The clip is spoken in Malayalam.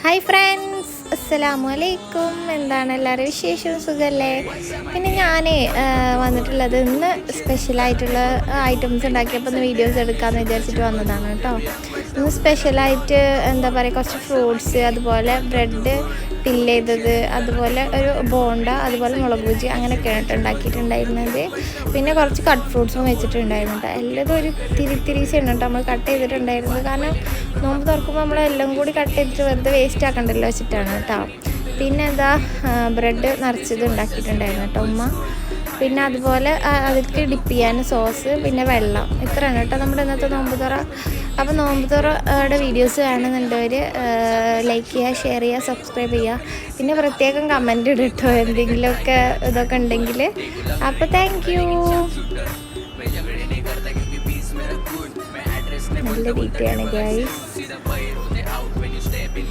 ഹായ് ഫ്രണ്ട്സ്, അസ്സലാമു അലൈക്കും. എന്താണ് എല്ലാവരും വിശേഷം? സുഖമല്ലേ? പിന്നെ ഞാൻ വന്നിട്ടുള്ളത് ഇന്ന് സ്പെഷ്യലായിട്ടുള്ള ഐറ്റംസ് ഉണ്ടാക്കിയപ്പോൾ ഒന്ന് വീഡിയോസ് എടുക്കാമെന്ന് വിചാരിച്ചിട്ട് വന്നതാണ് കേട്ടോ. ഇന്ന് സ്പെഷ്യലായിട്ട് എന്താ പറയുക, കുറച്ച് ഫ്രൂട്ട്സ്, അതുപോലെ ബ്രെഡ് ഫില്ല് ചെയ്തത്, അതുപോലെ ഒരു ബോണ്ട, അതുപോലെ മുളക് ബജി, അങ്ങനെയൊക്കെയാണ് കേട്ടോ ഉണ്ടാക്കിയിട്ടുണ്ടായിരുന്നത്. പിന്നെ കുറച്ച് കട്ട് ഫ്രൂട്ട്സും വെച്ചിട്ടുണ്ടായിരുന്നു കേട്ടോ. എല്ലാതും ഒരു തിരിച്ചാണ് കേട്ടോ നമ്മൾ കട്ട് ചെയ്തിട്ടുണ്ടായിരുന്നത്. കാരണം നോമ്പ് തുറക്കുമ്പോൾ നമ്മളെല്ലാം കൂടി കട്ട് ചെയ്തിട്ട് വെറുതെ വേസ്റ്റ് ആക്കണ്ടല്ലോ വെച്ചിട്ടാണ് കേട്ടോ. പിന്നെ എന്താ ബ്രെഡ് നിറച്ചത് ഉണ്ടാക്കിയിട്ടുണ്ടായിരുന്നു കേട്ടോ ഉമ്മ. പിന്നെ അതുപോലെ അതിലേക്ക് ഡിപ്പ് ചെയ്യാൻ സോസ്, പിന്നെ വെള്ളം, ഇത്രയാണ് കേട്ടോ നമ്മുടെ ഇന്നത്തെ നോമ്പ് തുറ. അപ്പോൾ നോമ്പ് തുറയുടെ വീഡിയോസ് വേണമെന്നുള്ളവർ ലൈക്ക് ചെയ്യുക, ഷെയർ ചെയ്യുക, സബ്സ്ക്രൈബ് ചെയ്യുക. പിന്നെ പ്രത്യേകം കമൻറ്റ് ഇട്ടോ എന്തെങ്കിലുമൊക്കെ ഇതൊക്കെ ഉണ്ടെങ്കിൽ. അപ്പോൾ താങ്ക് യു. നല്ല വീട്ടിലാണ് ഗൈസ്.